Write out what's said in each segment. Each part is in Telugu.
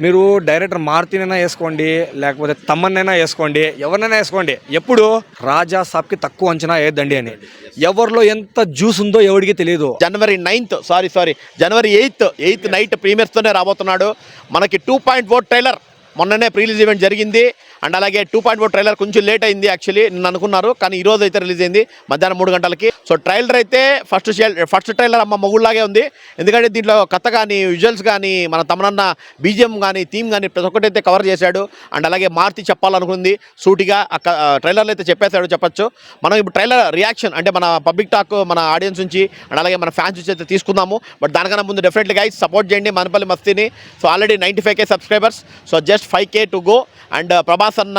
మీరు డైరెక్టర్ మారుతినైనా వేసుకోండి, లేకపోతే తమ్మన్నైనా వేసుకోండి, ఎవరినైనా వేసుకోండి, ఎప్పుడు రాజా సాబ్కి తక్కువ అంచనా వేయద్దండి అని. ఎవరిలో ఎంత జ్యూస్ ఉందో ఎవరికి తెలియదు. జనవరి 9th జనవరి 8th నైట్ ప్రీమియర్స్తోనే రాబోతున్నాడు. మనకి 2.4 ట్రైలర్ మొన్ననే ప్రీలీజ్ ఈవెంట్ జరిగింది. అండ్ అలాగే 2.4 ట్రైలర్ కొంచెం లేట్ అయింది యాక్చువల్లీ, నిన్న అనుకున్నారు, కానీ ఈ రోజు అయితే రిలీజ్ అయింది మధ్యాహ్నం 3 గంటలకి. సో ట్రైలర్ అయితే ఫస్ట్ ట్రైలర్ అమ్మ మొగుళ్ళలాగే ఉంది. ఎందుకంటే దీంట్లో కథ కానీ, విజువల్స్ కానీ, మన తమనన్న బీజిఎం కానీ, థీమ్ కానీ ప్రతి ఒక్కటి అయితే కవర్ చేశాడు. అండ్ అలాగే మారుతి చెప్పాలనుకుంది సూటిగా ట్రైలర్లో అయితే చెప్పచ్చు. మనం ఇప్పుడు ట్రైలర్ రియాక్షన్ అంటే మన పబ్లిక్ టాక్ మన ఆడియన్స్ నుంచి అండ్ అలాగే మన ఫ్యాన్స్ నుంచి అయితే తీసుకుందాము. బట్ దానికన్నా ముందు డెఫినెట్లీ గైస్ సపోర్ట్ చేయండి మనపల్లి మస్తీని. So already 95K subscribers, so just 5K to go. And Prabhas అన్న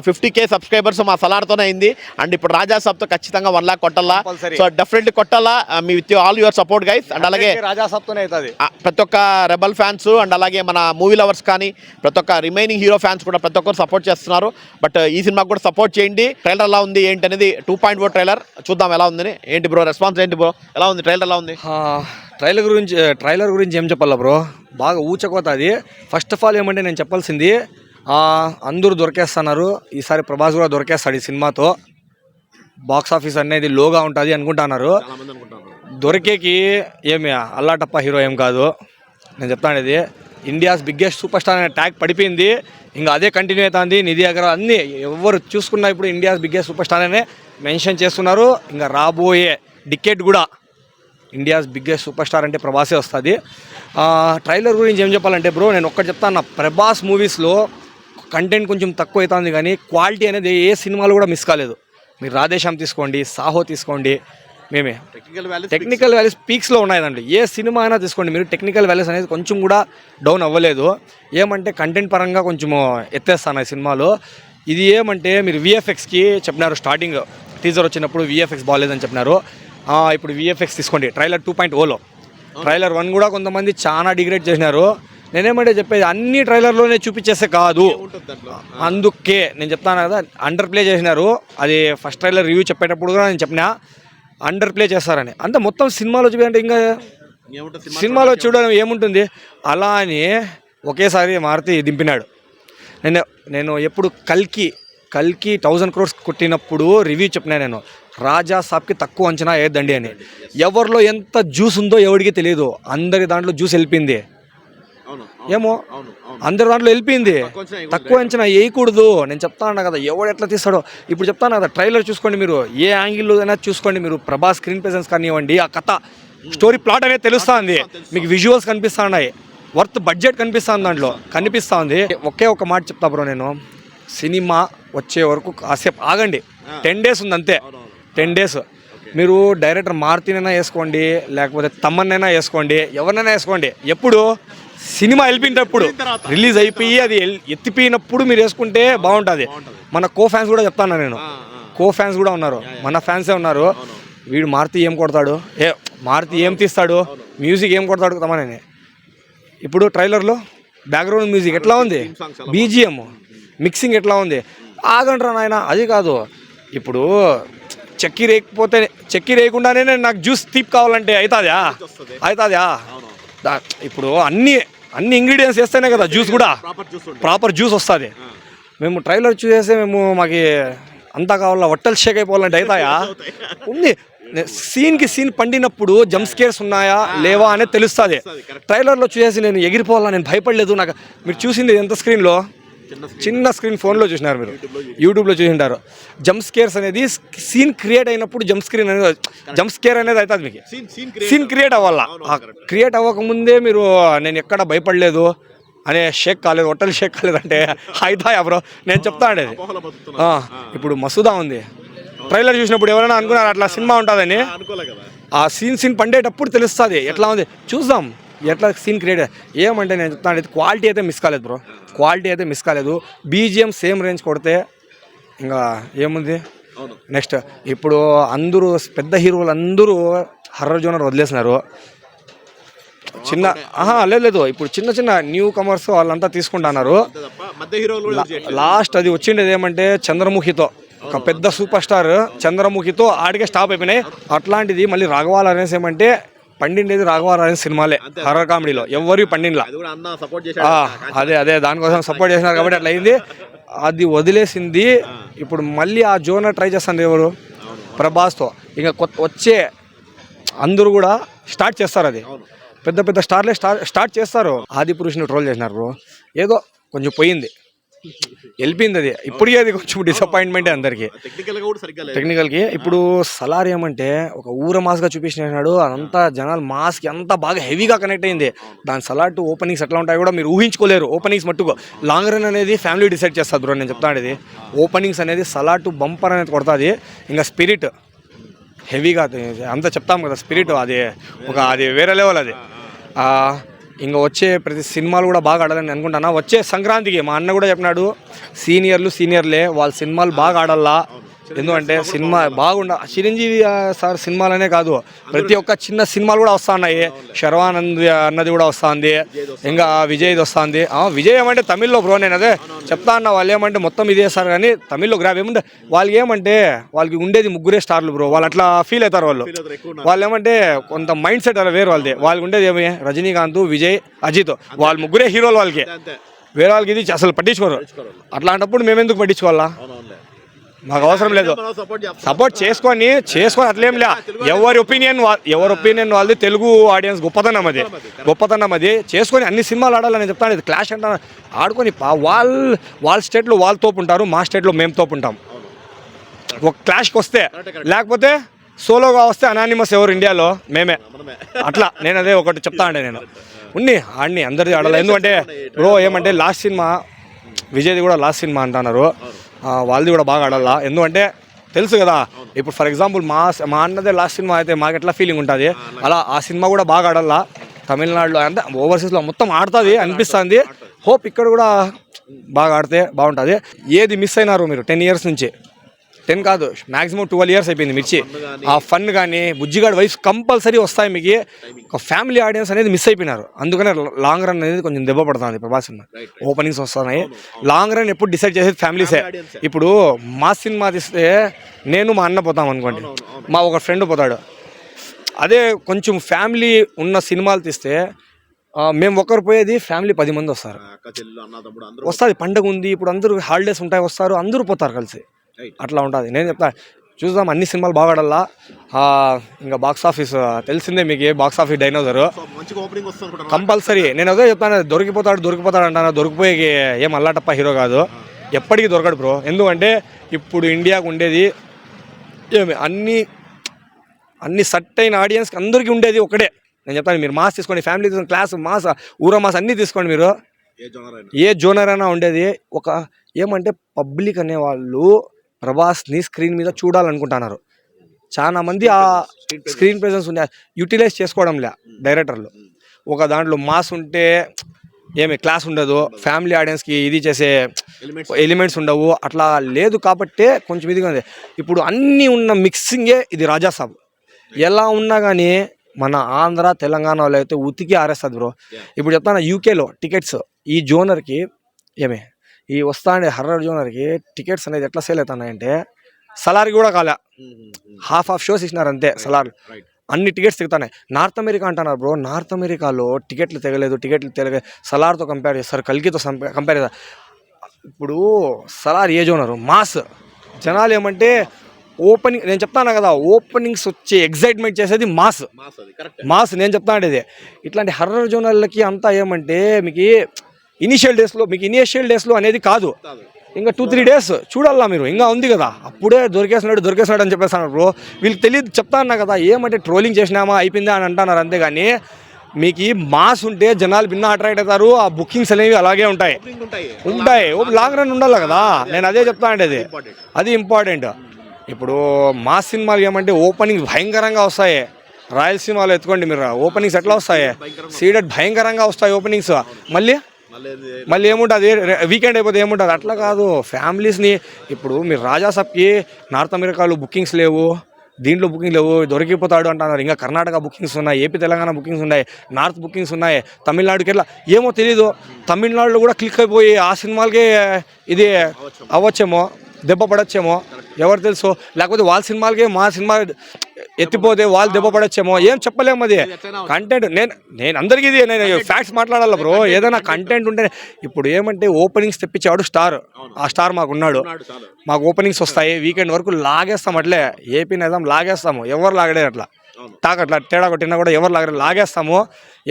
50K సబ్స్క్రైబర్స్ మా సలార్తోనే అయింది. అండ్ ఇప్పుడు రాజా సాబ్తో ఖచ్చితంగా 1 lakh కొట్టాలా. సో డెఫినెట్లీ కొట్టాలా me with all your support guys. And అలాగే రాజా సాబ్తోనే అవుతుంది. ప్రతి ఒక్క రెబల్ ఫ్యాన్స్ అండ్ అలాగే మన మూవీ లవర్స్ కానీ ప్రతి ఒక్క రిమైనింగ్ హీరో ఫ్యాన్స్ కూడా ప్రతి ఒక్కరు సపోర్ట్ చేస్తున్నారు. బట్ ఈ సినిమాకి కూడా సపోర్ట్ చేయండి. ట్రైలర్ ఎలా ఉంది ఏంటి అనేది 2.4 ట్రైలర్ చూద్దాం ఎలా ఉందని. ఏంటి బ్రో రెస్పాన్స్ ఏంటి బ్రో, ఎలా ఉంది ట్రైలర్, ఎలా ఉంది? ట్రైలర్ గురించి ఏం చెప్పాలా బ్రో, బాగా ఊచకోత అది. ఫస్ట్ ఆఫ్ ఆల్ ఏమంటే నేను చెప్పాల్సింది, అందరూ దొరికేస్తున్నారు, ఈసారి ప్రభాస్ కూడా దొరికేస్తాడు ఈ సినిమాతో. బాక్స్ ఆఫీస్ అనేది లోగా ఉంటుంది అనుకుంటున్నారు. దొరికేకి ఏమి అల్లాటప్ప హీరో ఏం కాదు. నేను చెప్తాను, ఇది ఇండియాస్ బిగ్గెస్ట్ సూపర్ స్టార్ అనే ట్యాగ్ పడిపోయింది. ఇంకా అదే కంటిన్యూ అవుతుంది. నిధి అగర్వాల్ అన్నీ ఎవరు చూసుకున్నా ఇప్పుడు ఇండియాస్ బిగ్గెస్ట్ సూపర్ స్టార్ అనే మెన్షన్ చేస్తున్నారు. ఇంకా రాబోయే డికెట్ కూడా ఇండియాస్ బిగ్గెస్ట్ సూపర్ స్టార్ అంటే ప్రభాసే వస్తుంది. ట్రైలర్ గురించి ఏం చెప్పాలంటే బ్రో, నేను ఒక్కటి చెప్తాను, ప్రభాస్ మూవీస్లో కంటెంట్ కొంచెం తక్కువ అవుతుంది, కానీ క్వాలిటీ అనేది ఏ సినిమాలు కూడా మిస్ కాలేదు. మీరు రాధేశ్యామ్ తీసుకోండి, సాహో తీసుకోండి, మేమే టెక్నికల్ వాల్యూస్ పీక్స్లో ఉన్నాయండి. ఏ సినిమా అయినా తీసుకోండి మీరు, టెక్నికల్ వాల్యూస్ అనేది కొంచెం కూడా డౌన్ అవ్వలేదు. ఏమంటే కంటెంట్ పరంగా కొంచెం ఎత్తేస్తాను ఈ సినిమాలో. ఇది ఏమంటే మీరు విఎఫ్ఎక్స్కి చెప్పినారు, స్టార్టింగ్ టీజర్ వచ్చినప్పుడు విఎఫ్ఎక్స్ బాగాలేదని చెప్పినారు. ఇప్పుడు విఎఫ్ఎక్స్ తీసుకోండి. ట్రైలర్ 2.0లో ట్రైలర్ 1 కూడా కొంతమంది చాలా డిగ్రేడ్ చేసినారు. నేనేమంటే చెప్పేది, అన్ని ట్రైలర్లోనే చూపించేస్తే కాదు. అందుకే నేను చెప్తాను కదా, అండర్ ప్లే చేసినారు. అది ఫస్ట్ ట్రైలర్ రివ్యూ చెప్పేటప్పుడు కూడా నేను చెప్పినా అండర్ ప్లే చేస్తారని. అంతే మొత్తం సినిమాలో చూపించంటే ఇంకా సినిమాలో చూడడం ఏముంటుంది. అలా అని ఒకేసారి మారుతి దింపినాడు. నేను ఎప్పుడు కల్కి 1000 crores కొట్టినప్పుడు రివ్యూ చెప్పినా, నేను రాజా సాబ్కి తక్కువ అంచనా వేయద్దండి అని. ఎవరిలో ఎంత జ్యూస్ ఉందో ఎవరికి తెలియదు. అందరి దాంట్లో జ్యూస్ వెళ్ళిపోయింది. ఏమో అందరి దాంట్లో వెళ్ళిపోయింది. తక్కువ అంచనా వేయకూడదు. నేను చెప్తాను కదా, ఎవడు ఎట్లా తీస్తాడో. ఇప్పుడు చెప్తాను కదా, ట్రైలర్ చూసుకోండి మీరు, ఏ యాంగిల్లో అయినా చూసుకోండి మీరు. ప్రభాస్ స్క్రీన్ ప్రెజెన్స్ కానివ్వండి, ఆ కథ స్టోరీ ప్లాట్ అనేది తెలుస్తుంది. మీకు విజువల్స్ కనిపిస్తున్నాయి, వర్త్ బడ్జెట్ కనిపిస్తుంది, దాంట్లో కనిపిస్తుంది. ఒకే ఒక మాట చెప్తా బ్రో, నేను సినిమా వచ్చే వరకు కాసేపు ఆగండి. 10 days ఉంది అంతే, 10 days. మీరు డైరెక్టర్ మారుతినైనా వేసుకోండి, లేకపోతే తమ్మన్నైనా వేసుకోండి, ఎవరినైనా వేసుకోండి, ఎప్పుడు సినిమా వెళ్ళిపోయినప్పుడు రిలీజ్ అయిపోయి అది ఎత్తిపోయినప్పుడు మీరు వేసుకుంటే బాగుంటుంది. మన ఫ్యాన్స్ కూడా చెప్తాను, నేను ఫ్యాన్స్ కూడా ఉన్నారు, మన ఫ్యాన్సే ఉన్నారు. వీడు మారుతి ఏం కొడతాడు, మారుతి ఏం తీస్తాడు, మ్యూజిక్ ఏం కొడతాడు తమనని. ఇప్పుడు ట్రైలర్లో బ్యాక్గ్రౌండ్ మ్యూజిక్ ఎట్లా ఉంది, బీజిఎం మిక్సింగ్ ఎట్లా ఉంది, ఆగండ్రా నాయన. అది కాదు, ఇప్పుడు చెక్కి రేయకుండానే నాకు జ్యూస్ తీపి కావాలంటే అవుతుందా? ఇప్పుడు అన్ని ఇంగ్రీడియంట్స్ వేస్తేనే కదా జ్యూస్ కూడా ప్రాపర్ జ్యూస్ వస్తుంది. మేము ట్రైలర్ చూసేస్తే మాకు అంతా కావాలా, వట్టలు షేక్ అయిపోవాలంటే అవుతాయా? ఉంది. సీన్ పండినప్పుడు జంప్ స్కేర్స్ ఉన్నాయా లేవా అనేది తెలుస్తుంది. ట్రైలర్లో చూసేసి నేను ఎగిరిపోవాలా, నేను భయపడలేదు. నాకు మీరు చూసింది ఎంత స్క్రీన్లో, చిన్న స్క్రీన్ ఫోన్లో చూసినారు, మీరు యూట్యూబ్లో చూసింటారు. జంప్ స్కేర్స్ అనేది సీన్ క్రియేట్ అయినప్పుడు జంప్ స్కేర్ అనేది అవుతుంది. మీకు సీన్ క్రియేట్ అవ్వాలా. క్రియేట్ అవ్వకముందే మీరు నేను ఎక్కడ భయపడలేదు అనే షేక్ కాలేదు, హోటల్ షేక్ కాలేదంటే అవుతాయా బ్రో? నేను చెప్తా అనేది. ఇప్పుడు మసూదా ఉంది, ట్రైలర్ చూసినప్పుడు ఎవరైనా అనుకున్నారు అట్లా సినిమా ఉంటుందని? ఆ సీన్ పండేటప్పుడు తెలుస్తుంది ఎట్లా ఉంది. చూద్దాం ఎట్లా సీన్ క్రియేట్. ఏమంటే నేను చెప్తాను, క్వాలిటీ అయితే మిస్ కాలేదు బ్రో, క్వాలిటీ అయితే మిస్ కాలేదు. బీజిఎం సేమ్ రేంజ్ కొడితే ఇంకా ఏముంది. నెక్స్ట్ ఇప్పుడు అందరూ పెద్ద హీరోలు అందరూ హర్రర్ జోనర్ వదిలేసినారు. లేదు ఇప్పుడు చిన్న న్యూ కమర్స్ వాళ్ళంతా తీసుకుంటున్నారు. లాస్ట్ అది వచ్చిండేది ఏమంటే చంద్రముఖితో, ఒక పెద్ద సూపర్ స్టార్ చంద్రముఖితో ఆడికే స్టాప్ అయిపోయినాయి. అట్లాంటిది మళ్ళీ రాఘవాల్ అనేసి ఏమంటే పండిండేది రాఘవారాయణ సినిమాలే హర్రర్ కామెడీలో ఎవరి పండిన్లా. అదే దానికోసం సపోర్ట్ చేసినారు కాబట్టి అట్లా అయింది. అది వదిలేసింది. ఇప్పుడు మళ్ళీ ఆ జోనర్ ట్రై చేస్తాను ఎవరు, ప్రభాస్తో. ఇంకా వచ్చే అందరూ కూడా స్టార్ట్ చేస్తారు. అది పెద్ద పెద్ద స్టార్లే స్టార్ట్ చేస్తారు. ఆది పురుషుని ట్రోల్ చేసినారు బ్రో. ఏదో కొంచెం పోయింది, వెళ్ళిపోయింది అది. ఇప్పటికీ అది కొంచెం డిసప్పాయింట్మెంటే అందరికి టెక్నికల్కి. ఇప్పుడు సలార్ ఏమంటే ఒక ఊర మాస్గా చూపించినాడు. అదంతా జనాలు మాస్కి అంతా బాగా హెవీగా కనెక్ట్ అయింది. దాని సలార్ టు ఓపెనింగ్స్ ఎట్లా ఉంటాయో కూడా మీరు ఊహించుకోలేరు. ఓపెనింగ్స్ మట్టుకు లాంగ్ రన్ అనేది ఫ్యామిలీ డిసైడ్ చేస్తుంది బ్రో. నేను చెప్తాను ఇది, ఓపెనింగ్స్ అనేది సలార్ టు బంపర్ అనేది కొడుతుంది. ఇంకా స్పిరిట్ హెవీగా అంతా చెప్తాం కదా, స్పిరిట్ అది వేరే లెవెల్. అది ఇంకా వచ్చే ప్రతి సినిమాలు కూడా బాగా ఆడాలని అనుకుంటున్నా. వచ్చే సంక్రాంతికి మా అన్న కూడా చెప్పినాడు, సీనియర్లే వాళ్ళ సినిమాలు బాగా ఆడాలా. ఎందుకంటే సినిమా బాగుండ చిరంజీవి సార్ సినిమాలనే కాదు, ప్రతి ఒక్క చిన్న సినిమాలు కూడా వస్తున్నాయి. శర్వానంద్ అన్నది కూడా వస్తుంది, ఇంకా విజయ్ది వస్తుంది. విజయ్ ఏమంటే తమిళ్లో బ్రో, నేను అదే చెప్తా అన్న. వాళ్ళు ఏమంటే మొత్తం ఇదే సార్ కానీ తమిళ్లో గ్రాప్ ఏముంది వాళ్ళకి. ఏమంటే వాళ్ళకి ఉండేది 3 స్టార్లు బ్రో. వాళ్ళు అట్లా ఫీల్ అవుతారు. వాళ్ళు ఏమంటే కొంత మైండ్ సెట్ అలా వేరు వాళ్ళది. వాళ్ళకి ఉండేది ఏమి రజనీకాంత్, విజయ్, అజిత్, వాళ్ళు 3 హీరోలు. వాళ్ళకి వేరే వాళ్ళకి ఇది అసలు పట్టించుకోరు. అట్లాంటప్పుడు మేమెందుకు పట్టించుకోవాలా? మాకు అవసరం లేదు. సపోర్ట్ చేసుకొని అట్లేం లే. ఎవరి ఒపీనియన్ వాళ్ళది. తెలుగు ఆడియన్స్ గొప్పతనం అది చేసుకొని అన్ని సినిమాలు ఆడాలని చెప్తాను. ఇది క్లాష్ అంట ఆడుకొని వాళ్ళ స్టేట్లో వాళ్ళు తోపు ఉంటారు, మా స్టేట్లో మేము తోపు ఉంటాం. ఒక క్లాష్కి వస్తే, లేకపోతే సోలోగా వస్తే అనానిమస్ ఎవరు ఇండియాలో మేమే. అట్లా నేను అదే ఒకటి చెప్తా అండి. నేను ఆడిని అందరిది ఆడాలి. ఎందుకంటే బ్రో ఏమంటే లాస్ట్ సినిమా విజయ్ది కూడా లాస్ట్ సినిమా అంటున్నారు. వాళ్ళది కూడా బాగా ఆడాలా. ఎందుకంటే తెలుసు కదా, ఇప్పుడు ఫర్ ఎగ్జాంపుల్ మా అన్నదే లాస్ట్ సినిమా అయితే మాకు ఎట్లా ఫీలింగ్ ఉంటుంది, అలా ఆ సినిమా కూడా బాగా ఆడాలా. తమిళనాడులో అంటే ఓవర్సీస్లో మొత్తం ఆడుతుంది అనిపిస్తుంది. హోప్ ఇక్కడ కూడా బాగా ఆడితే బాగుంటుంది. ఏది మిస్ అయినారు మీరు 10 years నుంచి? 10 కాదు, మ్యాక్సిమం 12 years అయిపోయింది మిర్చి. ఆ ఫన్ కానీ బుజ్జిగాడ్ వైఫ్ కంపల్సరీ వస్తాయి. మీకు ఒక ఫ్యామిలీ ఆడియన్స్ అనేది మిస్ అయిపోయినారు. అందుకనే లాంగ్ రన్ అనేది కొంచెం దెబ్బ పడుతుంది. ప్రభాస్ సినిమా ఓపెనింగ్స్ వస్తున్నాయి. లాంగ్ రన్ ఎప్పుడు డిసైడ్ చేసేది ఫ్యామిలీసే. ఇప్పుడు మా సినిమా తీస్తే నేను మా అన్న పోతాం అనుకోండి, మా ఒక ఫ్రెండ్ పోతాడు. అదే కొంచెం ఫ్యామిలీ ఉన్న సినిమాలు తీస్తే మేము ఒకరు పోయేది, ఫ్యామిలీ 10 మంది వస్తారు. వస్తుంది, పండుగ ఉంది, ఇప్పుడు అందరూ హాలిడేస్ ఉంటాయి, వస్తారు, అందరూ పోతారు కలిసి. అట్లా ఉంటుంది. నేను చెప్తా చూద్దాం, అన్ని సినిమాలు బాగా ఆడాలా. ఇంకా బాక్స్ ఆఫీస్ తెలిసిందే మీకు, ఏ బాక్స్ ఆఫీస్ డైనోజర్ కంపల్సరీ. నేను అదే చెప్తాను, దొరికిపోతాడు అంటాను. దొరికిపోయే ఏం అల్లాటప్ప హీరో కాదు, ఎప్పటికీ దొరకడు బ్రో. ఎందుకంటే ఇప్పుడు ఇండియాకు ఉండేది ఏమి అన్ని సెట్ అయిన ఆడియన్స్కి అందరికీ ఉండేది ఒకటే. నేను చెప్తాను, మీరు మాస్ తీసుకోండి, ఫ్యామిలీ తీసుకోండి, క్లాస్ మాస్, ఊర మాస్ అన్నీ తీసుకోండి. మీరు ఏ జోనర్ అయినా ఉండేది ఒక ఏమంటే పబ్లిక్ అనేవాళ్ళు ప్రభాస్ని స్క్రీన్ మీద చూడాలనుకుంటున్నారు. చాలా మంది ఆ స్క్రీన్ ప్రెజెన్స్ ఉండే యూటిలైజ్ చేసుకోవడంలే డైరెక్టర్లు. ఒక దాంట్లో మాస్ ఉంటే ఏమి క్లాస్ ఉండదు, ఫ్యామిలీ ఆడియన్స్కి ఇది చేసే ఎలిమెంట్స్ ఉండవు. అట్లా లేదు కాబట్టే కొంచెం ఇదిగా ఉంది. ఇప్పుడు అన్నీ ఉన్న మిక్సింగే ఇది రాజాసాబ్. ఎలా ఉన్నా కానీ మన ఆంధ్ర తెలంగాణలో అయితే ఉతికి ఆరేస్తుంది బ్రో. ఇప్పుడు చెప్తాను, యూకేలో టికెట్స్ ఈ జోనర్కి ఈ వస్తాండే హర్రర్ జోనర్కి టికెట్స్ అనేది ఎట్లా సేల్ అవుతున్నాయంటే, సలార్కి కూడా కాలే, హాఫ్ షోస్ ఇచ్చినారు అంతే. సలార్ అన్ని టికెట్స్ తిరుగుతున్నాయి. నార్త్ అమెరికా అంటున్నారు బ్రో, నార్త్ అమెరికాలో టికెట్లు తెగలేదు. సలార్తో కంపేర్ చేస్తారు, కల్కితో కంపేర్ చేస్తారు. ఇప్పుడు సలార్ ఏ జోనరు మాస్. జనాలు ఏమంటే ఓపెనింగ్, నేను చెప్తాను కదా, ఓపెనింగ్స్ వచ్చే ఎగ్జైట్మెంట్ చేసేది మాస్. నేను చెప్తాను ఇది. ఇట్లాంటి హర్రర్ జోనర్లకి అంతా ఏమంటే మీకు ఇనిషియల్ డేస్లో అనేది కాదు, ఇంకా 2-3 days చూడాలా మీరు. ఇంకా ఉంది కదా, అప్పుడే దొరికేసినాడు అని చెప్పేస్తున్నారు బ్రో. వీళ్ళకి తెలియదు, చెప్తా అన్నా కదా, ఏమంటే ట్రోలింగ్ చేసినామా అయిపోయిందా అని అంటున్నారు అంతేగాని, మీకు ఈ మాస్ ఉంటే జనాలు భిన్న అట్రాక్ట్ అవుతారు. ఆ బుకింగ్స్ అనేవి అలాగే ఉంటాయి. లాంగ్ రన్ ఉండాలి కదా. నేను అదే చెప్తా అంటే అది ఇంపార్టెంట్. ఇప్పుడు మాస్ సినిమాలు ఏమంటే ఓపెనింగ్ భయంకరంగా వస్తాయి. రాయలసీమలో ఎత్తుకోండి మీరు, ఓపెనింగ్స్ ఎట్లా వస్తాయి, సీడెడ్ భయంకరంగా వస్తాయి ఓపెనింగ్స్. మళ్ళీ ఏముంటుంది, వీకెండ్ అయిపోతే ఏముంటుంది. అట్లా కాదు, ఫ్యామిలీస్ని. ఇప్పుడు మీరు రాజాసాబ్కి నార్త్ అమెరికాలో బుకింగ్స్ లేవు, దీంట్లో బుకింగ్ లేవు, దొరికిపోతాడు అంటున్నారు. ఇంకా కర్ణాటక బుకింగ్స్ ఉన్నాయి, ఏపీ తెలంగాణ బుకింగ్స్ ఉన్నాయి, నార్త్ బుకింగ్స్ ఉన్నాయి, తమిళనాడుకి ఎట్లా ఏమో తెలీదు. తమిళనాడులో కూడా క్లిక్ అయిపోయి ఆ సినిమాలకే ఇది అవ్వచ్చేమో, దెబ్బ పడచ్చేమో, ఎవరు తెలుసు. లేకపోతే వాళ్ళ సినిమాలకే మా సినిమా ఎత్తిపోతే వాళ్ళు దెబ్బ పడొచ్చేమో ఏం చెప్పలేము. అది కంటెంట్ నేను అందరికీ ఇది నేను ఫ్యాక్ట్స్ మాట్లాడాలి బ్రో. ఏదైనా కంటెంట్ ఉంటే ఇప్పుడు ఏమంటే ఓపెనింగ్స్ తెప్పించేవాడు స్టార్, ఆ స్టార్ మాకు ఉన్నాడు. మాకు ఓపెనింగ్స్ వస్తాయి, వీకెండ్ వరకు లాగేస్తాం. అట్లే ఏపీ నిజాం లాగేస్తాము, ఎవరు లాగడే అట్లా అట్లా తేడా కొట్టినా కూడా ఎవరు లాగేస్తాము.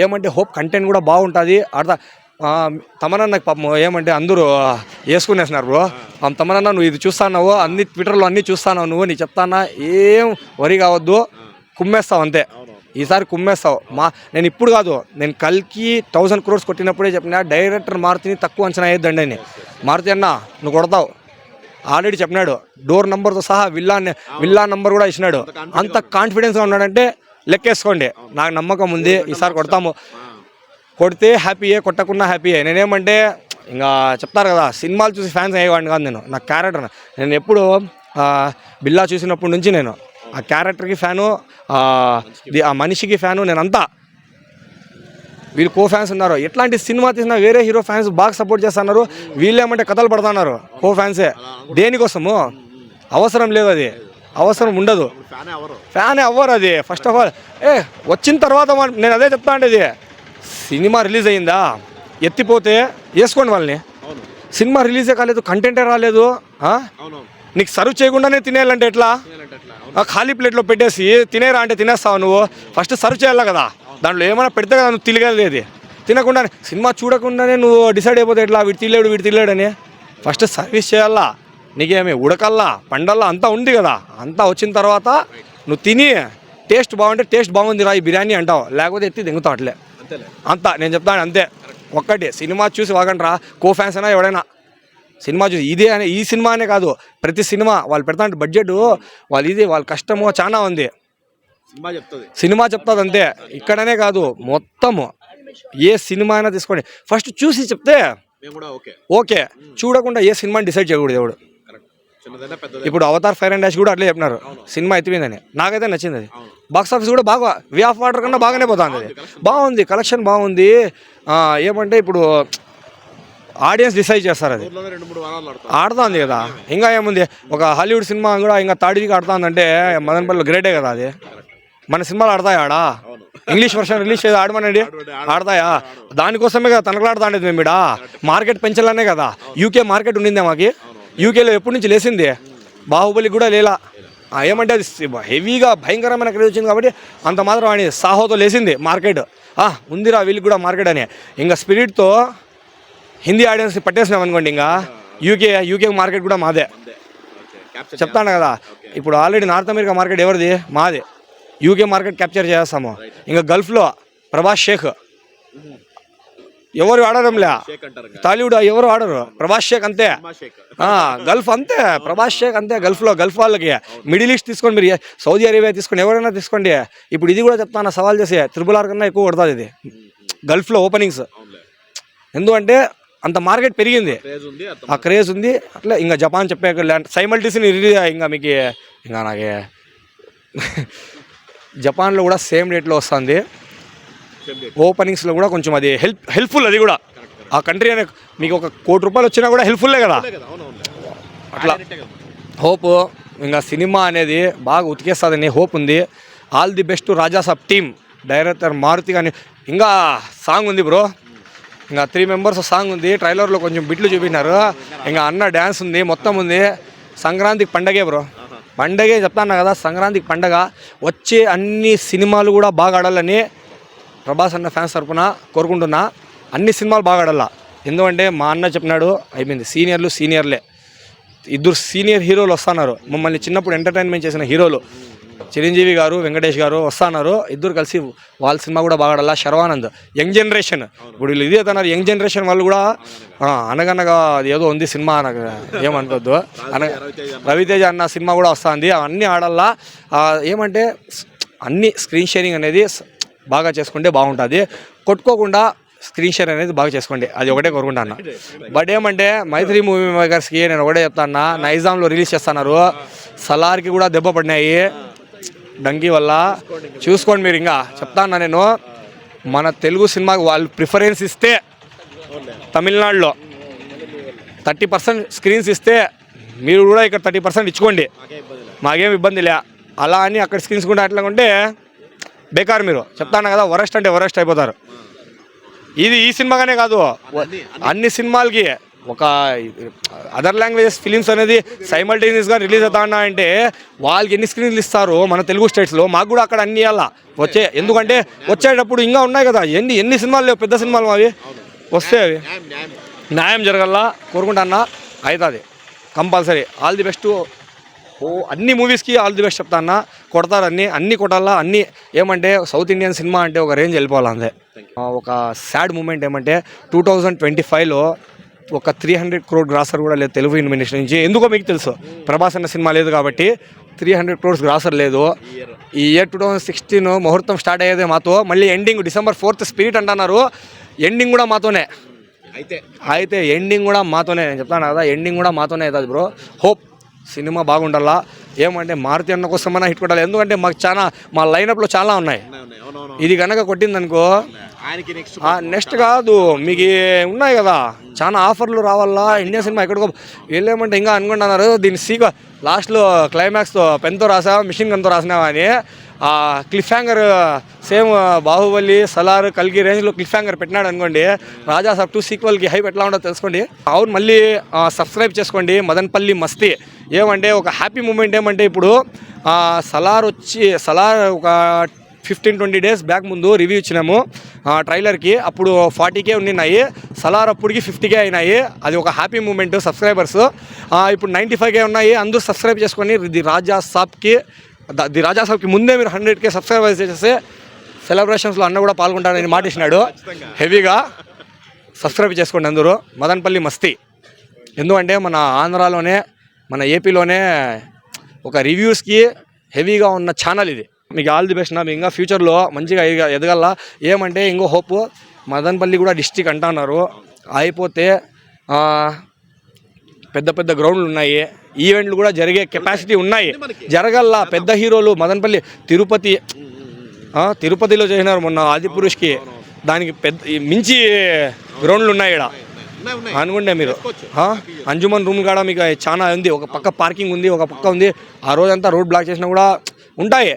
ఏమంటే హోప్ కంటెంట్ కూడా బాగుంటుంది. అర్థం తమనన్నకు పాపం ఏమంటే అందరూ వేసుకునేస్తున్నారు బ్రో. తమనన్న నువ్వు ఇది చూస్తున్నావు, అన్ని ట్విట్టర్లో అన్నీ చూస్తున్నావు, నువ్వు నీ చెప్తానా ఏం వరి కావద్దు, కుమ్మేస్తావు అంతే. ఈసారి కుమ్మేస్తావు. నేను ఇప్పుడు కాదు, నేను కల్కి 1000 crores కొట్టినప్పుడే చెప్పిన డైరెక్టర్ మారుతిని తక్కువ అంచనా వేయద్దండి అని. మారుతి అన్న నువ్వు కొడతావు ఆల్రెడీ చెప్పినాడు. డోర్ నెంబర్తో సహా విల్లా నెంబర్ కూడా ఇచ్చినాడు. అంత కాన్ఫిడెన్స్గా ఉన్నాడంటే లెక్కేసుకోండి. నాకు నమ్మకం ఉంది ఈసారి కొడతాము. కొడితే హ్యాపీయే, కొట్టకున్నా హ్యాపీయే. నేనేమంటే ఇంకా చెప్తారు కదా, సినిమాలు చూసి ఫ్యాన్స్ అయ్యేవాడిని కాదు నేను. నా క్యారెక్టర్ నేను ఎప్పుడు బిల్లా చూసినప్పటి నుంచి నేను ఆ క్యారెక్టర్కి ఫ్యాను, ఆ మనిషికి ఫ్యాను. నేనంతా వీళ్ళు కో ఫ్యాన్స్ ఉన్నారు. ఎట్లాంటి సినిమా తీసినా వేరే హీరో ఫ్యాన్స్ బాగా సపోర్ట్ చేస్తున్నారు. వీళ్ళేమంటే కథలు పడుతున్నారు కో ఫ్యాన్సే. దేనికోసము అవసరం లేదు, అది అవసరం ఉండదు. ఫ్యానే అవ్వరు అది. ఫస్ట్ ఆఫ్ ఆల్ వచ్చిన తర్వాత నేను అదే చెప్తా ఉండేది, సినిమా రిలీజ్ అయ్యిందా ఎత్తిపోతే వేసుకోండి వాళ్ళని. సినిమా రిలీజే కాలేదు, కంటెంటే రాలేదు, నీకు సర్వ్ చేయకుండానే తినేయాలంటే ఎట్లా? ఖాళీ ప్లేట్లో పెట్టేసి తినేరా అంటే తినేస్తావు నువ్వు? ఫస్ట్ సర్వ్ చేయాలి కదా, దాంట్లో ఏమైనా పెడితే కదా నువ్వు తిరగలేదు. తినకుండానే సినిమా చూడకుండానే నువ్వు డిసైడ్ అయిపోతే ఎట్లా? వీడు తినలేడని ఫస్ట్ సర్వీస్ చేయాలా. నీకేమి ఉడకల్లా పండల్లా అంతా ఉంది కదా. అంతా వచ్చిన తర్వాత నువ్వు తిని టేస్ట్ బాగుంటే టేస్ట్ బాగుంది రా ఈ బిర్యానీ అంటావు, లేకపోతే ఎత్తి దింగుతావు. అట్లే అంతా నేను చెప్తాను అంతే. ఒక్కటి సినిమా చూసి వాగండ్రా, కో ఫ్యాన్స్ అయినా ఎవడైనా సినిమా చూసి ఇదే అనే ఈ సినిమా అనే కాదు, ప్రతి సినిమా వాళ్ళు పెడతా బడ్జెట్ వాళ్ళు ఇది వాళ్ళ కష్టము చాలా ఉంది. సినిమా చెప్తుంది అంతే. ఇక్కడనే కాదు మొత్తము ఏ సినిమా అయినా తీసుకోండి, ఫస్ట్ చూసి చెప్తే ఓకే. చూడకుండా ఏ సినిమాని డిసైడ్ చేయకూడదు ఎవడు. ఇప్పుడు అవతార్ ఫైర్ అండ్ డాష్ కూడా అట్లే చెప్పినారు, సినిమా ఎత్తిపోయిందని. నాకైతే నచ్చింది అది. బాక్స్ ఆఫీస్ కూడా బాగా వే ఆఫ్ వాటర్ కన్నా బాగానే పోతుంది. అది బాగుంది, కలెక్షన్ బాగుంది. ఏమంటే ఇప్పుడు ఆడియన్స్ డిసైడ్ చేస్తారు, అది ఆడుతుంది కదా. ఇంకా ఏముంది, ఒక హాలీవుడ్ సినిమా కూడా ఇంకా తాడికి ఆడుతుందంటే మదనపల్లిలో గ్రేటే కదా. అది మన సినిమాలు ఆడతాయా? ఆడా ఇంగ్లీష్ వర్షన్ రిలీజ్ చేసి ఆడమనండి, ఆడతాయా? దానికోసమే కదా తనకలాడుతుండేది మేము ఇడా. మార్కెట్ పెంచాలనే కదా. యూకే మార్కెట్ ఉండిందే మాకు. యూకేలో ఎప్పటి నుంచి లేసింది, బాహుబలి కూడా లేలా. ఏమంటే అది హెవీగా భయంకరమైన క్రేజ్ వచ్చింది కాబట్టి అంత మాత్రం అని సాహోతో లేసింది మార్కెట్. ఉందిరా వీళ్ళకి కూడా మార్కెట్ అని. ఇంకా స్పిరిట్తో హిందీ ఆడియన్స్ పట్టేసినాం అనుకోండి, ఇంకా యూకే మార్కెట్ కూడా మాదే. చెప్తాను కదా, ఇప్పుడు ఆల్రెడీ నార్త్ అమెరికా మార్కెట్ ఎవరిది? మాదే. యూకే మార్కెట్ క్యాప్చర్ చేస్తాము. ఇంకా గల్ఫ్లో ప్రభాస్ షేక్ ఎవరు ఆడరంలే. టాలీవుడ్ ఎవరు ఆడరు, ప్రభాస్ షేక్ అంతే. గల్ఫ్ అంతే, ప్రభాస్ షేక్ అంతే. గల్ఫ్ వాళ్ళకి మిడిల్ ఈస్ట్ తీసుకోండి, మీరు సౌదీ అరేబియా తీసుకోండి, ఎవరైనా తీసుకోండి. ఇప్పుడు ఇది కూడా చెప్తాను, సవాల్ చేసి RRR కన్నా ఎక్కువ కొడుతుంది ఇది గల్ఫ్లో ఓపెనింగ్స్. ఎందుకంటే అంత మార్కెట్ పెరిగింది, ఆ క్రేజ్ ఉంది. అట్లా ఇంకా జపాన్ చెప్పాక సైమల్టీస్ని ఇంకా మీకు ఇంకా నాకే జపాన్లో కూడా సేమ్ రేట్లో వస్తుంది. ఓపెనింగ్స్లో కూడా కొంచెం అది హెల్ప్ఫుల్. అది కూడా ఆ కంట్రీ అనే మీకు ఒక ₹1 కోటి వచ్చినా కూడా హెల్ప్ఫుల్లే కదా. అట్లా హోప్ ఇంకా సినిమా అనేది బాగా ఉతికేస్తుందని హోప్ ఉంది. All the best Rajasaab team, director Maruthi. కానీ ఇంకా సాంగ్ ఉంది బ్రో, ఇంకా 3 members సాంగ్ ఉంది. ట్రైలర్లో కొంచెం బిట్లు చూపినారు. ఇంకా అన్న డ్యాన్స్ ఉంది, మొత్తం ఉంది. సంక్రాంతికి పండగే బ్రో, పండగే చెప్తాను కదా. సంక్రాంతికి పండగ వచ్చే అన్ని సినిమాలు కూడా బాగా ఆడాలని ప్రభాస్ అన్న ఫ్యాన్స్ తరపున కోరుకుంటున్నా. అన్ని సినిమాలు బాగా ఆడాల. ఎందుకంటే మా అన్న చెప్పినాడు, అయిపోయింది. సీనియర్లే 2 సీనియర్ హీరోలు వస్తున్నారు. మమ్మల్ని చిన్నప్పుడు ఎంటర్టైన్మెంట్ చేసిన హీరోలు చిరంజీవి గారు, వెంకటేష్ గారు వస్తున్నారు. 2 కలిసి వాళ్ళ సినిమా కూడా బాగా ఆడాల. శర్వానంద్ యంగ్ జనరేషన్, ఇప్పుడు వీళ్ళు ఇదే అన్నారు, యంగ్ జనరేషన్ వాళ్ళు కూడా అనగనగా ఏదో ఉంది సినిమా, నాకు ఏమనుకోద్దు. రవితేజ అన్న సినిమా కూడా వస్తుంది. అవన్నీ ఆడాలా. ఏమంటే అన్ని స్క్రీన్ షేరింగ్ అనేది బాగా చేసుకుంటే బాగుంటుంది. కొట్టుకోకుండా స్క్రీన్ షేర్ అనేది బాగా చేసుకోండి, అది ఒకటే కోరుకుంటాను. బట్ ఏమంటే మైత్రి మూవీ మేకర్స్కి నేను ఒకటే చెప్తాను, నైజాంలో రిలీజ్ చేస్తున్నారు. సలార్కి కూడా దెబ్బ పడినాయి డంకీ వల్ల. చూసుకోండి మీరు. ఇంకా చెప్తాను నేను, మన తెలుగు సినిమాకి వాళ్ళు ప్రిఫరెన్స్ ఇస్తే తమిళనాడులో 30% స్క్రీన్స్ ఇస్తే మీరు కూడా ఇక్కడ 30% ఇచ్చుకోండి, మాకేం ఇబ్బంది లే. అలా అని అక్కడ స్క్రీన్స్ కూడా అట్లా ఉంటే బేకార్. మీరు చెప్తాను కదా, వరస్ట్ అంటే వరస్ట్ అయిపోతారు. ఇది ఈ సినిమాగానే కాదు, అన్ని సినిమాలకి ఒక అదర్ లాంగ్వేజెస్ ఫిలిమ్స్ అనేది సైమల్టేనియస్గా రిలీజ్ అవుతా ఉన్నా అంటే వాళ్ళకి ఎన్ని స్క్రీన్లు ఇస్తారు మన తెలుగు స్టేట్స్లో, మాకు కూడా అక్కడ అన్ని ఇవ్వాలా వచ్చే. ఎందుకంటే వచ్చేటప్పుడు ఇంకా ఉన్నాయి కదా, ఎన్ని సినిమాలు లేవు, పెద్ద సినిమాలు అవి వస్తే అవి న్యాయం జరగాల కోరుకుంటా అన్న. అవుతుంది కంపల్సరీ. All the best. అన్ని మూవీస్కి ఆల్ ది బెస్ట్ చెప్తా అన్న. కొడతారు అన్ని కొట్టాలా. అన్ని ఏమంటే సౌత్ ఇండియన్ సినిమా అంటే ఒక రేంజ్ వెళ్ళిపోవాలి అంతే. ఒక సాడ్ మూమెంట్ ఏమంటే 2025లో ఒక 300 crore గ్రాసర్ కూడా లేదు తెలుగు ఇన్వెస్టిగేషన్ నుంచి. ఎందుకో మీకు తెలుసు, ప్రభాస్ అన్న సినిమా లేదు కాబట్టి 300 crores గ్రాసర్ లేదు. ఈ ఇయర్ 2016 ముహూర్తం స్టార్ట్ అయ్యేదే మాతో, మళ్ళీ ఎండింగ్ December 4th స్పిరిట్ అంటున్నారు, ఎండింగ్ కూడా మాతోనే. అయితే ఎండింగ్ కూడా మాతోనే, నేను చెప్తాను కదా, ఎండింగ్ కూడా మాతోనే అవుతుంది బ్రో. హోప్ సినిమా బాగుండాలా. ఏమంటే మారుతి అన్న కోసమైనా హిట్ కొట్టాలి. ఎందుకంటే మాకు చాలా మా లైనప్లో చాలా ఉన్నాయి. ఇది కనుక కొట్టిందనుకో నెక్స్ట్ కాదు మీకు ఉన్నాయి కదా చాలా ఆఫర్లు రావాలా. ఇండియన్ సినిమా ఎక్కడికో వెళ్ళేమంటే ఇంకా అనుకుంటున్నారు దీని లాస్ట్లో క్లైమాక్స్తో పెన్తో రాసా, మిషన్ గన్తో రాసినావా అని. Cliff hanger same Baahubali, Salaar, కల్కి రేంజ్లో క్లిఫ్ హ్యాంగర్ పెట్టినాడు అనుకోండి. రాజా సాబ్ 2 సీక్వెల్కి హైప్ ఎట్లా ఉండదో తెలుసుకోండి. అవును, మళ్ళీ సబ్స్క్రైబ్ చేసుకోండి మదన్పల్లి మస్తీ. ఏమంటే ఒక హ్యాపీ మూమెంట్ ఏమంటే ఇప్పుడు సలార్ ఒక 15-20 days బ్యాక్ ముందు రివ్యూ ఇచ్చినాము ట్రైలర్కి. అప్పుడు 40K ఉన్నాయి, సలార్ అప్పటికి 50K అయినాయి. అది ఒక హ్యాపీ మూమెంట్. సబ్స్క్రైబర్స్ ఇప్పుడు 95K ఉన్నాయి. అందరూ సబ్స్క్రైబ్ చేసుకొని ది రాజా సాబ్కి ముందే మీరు 100K సబ్స్క్రైబర్స్ చేస్తే సెలబ్రేషన్స్లో అన్న కూడా పాల్గొంటానని మాట ఇచ్చినాడు. హెవీగా సబ్స్క్రైబ్ చేసుకోండి అందరూ. మదన్పల్లి మస్తీ. ఎందుకంటే మన ఆంధ్రాలోనే మన ఏపీలోనే ఒక రివ్యూస్కి హెవీగా ఉన్న ఛానల్ ఇది. మీకు ఆల్ ది బెస్ట్ నా. ఇంకా ఫ్యూచర్లో మంచిగా ఎదగల. ఏమంటే ఇంకో హోప్ మదన్పల్లి కూడా డిస్ట్రిక్ట్ అంటున్నారు. అయిపోతే పెద్ద గ్రౌండ్లు ఉన్నాయి, ఈవెంట్లు కూడా జరిగే కెపాసిటీ ఉన్నాయి, జరగల్లా. పెద్ద హీరోలు మదన్పల్లి తిరుపతిలో చేసినారు మొన్న ఆదిపురుష్కి, దానికి మించి గ్రౌండ్లు ఉన్నాయి ఇక్కడ అనుకుంటే మీరు. అంజుమన్ రూమ్ కాడ మీకు చాలా ఉంది, ఒక పక్క పార్కింగ్ ఉంది, ఒక పక్క ఉంది. ఆ రోజంతా రోడ్ బ్లాక్ చేసినా కూడా ఉంటాయి,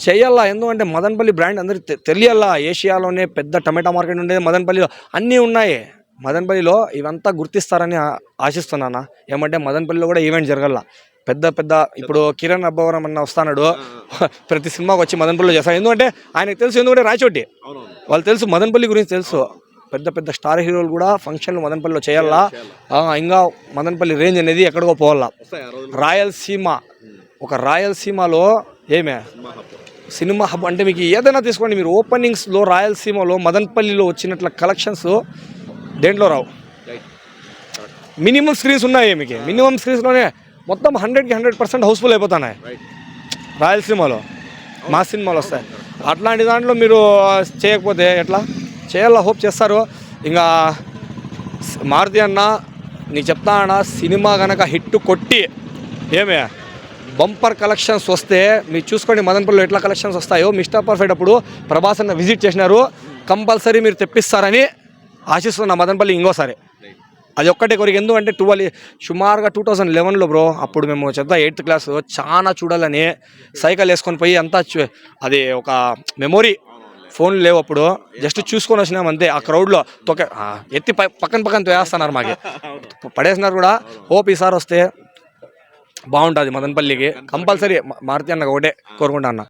చెయ్యాలా. ఎందుకంటే మదన్పల్లి బ్రాండ్ అందరికి తెలియాలా. ఏషియాలోనే పెద్ద టమాటా మార్కెట్ ఉండేది మదన్పల్లిలో, అన్నీ ఉన్నాయి మదన్పల్లిలో. ఇవంతా గుర్తిస్తారని ఆశిస్తున్నాను. ఏమంటే మదన్పల్లిలో కూడా ఈవెంట్ జరగాల. పెద్ద ఇప్పుడు కిరణ్ అబ్బవరం అన్న వస్తాడు, ప్రతి సినిమాకి వచ్చి మదన్పల్లిలో చేస్తాడు. ఎందుకంటే ఆయనకు తెలుసు, ఎందుకంటే రాయచోటి వాళ్ళు తెలుసు, మదన్పల్లి గురించి తెలుసు. పెద్ద స్టార్ హీరోలు కూడా ఫంక్షన్లు మదన్పల్లిలో చేయాలా. ఇంకా మదన్పల్లి రేంజ్ అనేది ఎక్కడికో పోవాలా. రాయలసీమలో ఏమే సినిమా హబ్ అంటే మీకు ఏదైనా తీసుకోండి. మీరు ఓపెనింగ్స్లో రాయలసీమలో మదన్పల్లిలో వచ్చినట్ల కలెక్షన్స్ దేంట్లో రావు. మినిమం స్క్రీన్స్ ఉన్నాయి మీకు. మినిమం స్క్రీన్స్లోనే మొత్తం 100కి 100% హౌస్ఫుల్ అయిపోతున్నాయి రాయలసీమలో. మా సినిమాలు వస్తాయి. అట్లాంటి దాంట్లో మీరు చేయకపోతే ఎట్లా చేయాలా. హోప్ చేస్తారు. ఇంకా మారుతి అన్న నీకు చెప్తా అన్న, సినిమా కనుక హిట్ కొట్టి ఏమే బంపర్ కలెక్షన్స్ వస్తే మీరు చూసుకోండి మదన్పల్లిలో ఎట్లా కలెక్షన్స్ వస్తాయో. మిస్టర్ పర్ఫెక్ట్ అప్పుడు ప్రభాస్ అన్న విజిట్ చేసినారు, కంపల్సరీ మీరు తెప్పిస్తారని ఆశిస్తున్నా మదన్పల్లి ఇంకోసారి. అది ఒక్కటే కోరిక. ఎందుకంటే సుమారుగా 2011లో బ్రో, అప్పుడు మేము చెప్తా 8th class, చాలా చూడాలని సైకిల్ వేసుకొని పోయి అంతా అది ఒక మెమొరీ. ఫోన్లు లేవు అప్పుడు, జస్ట్ చూసుకొని వచ్చినాం అంతే. ఆ క్రౌడ్లో ఎత్తి పక్కన వేస్తున్నారు, మాకి పడేసినారు కూడా. హోప్ ఈసారి వస్తే బాగుంటుంది మదన్పల్లికి. కంపల్సరీ మారుతి అన్న ఒకటే కోరుకుంటా అన్న.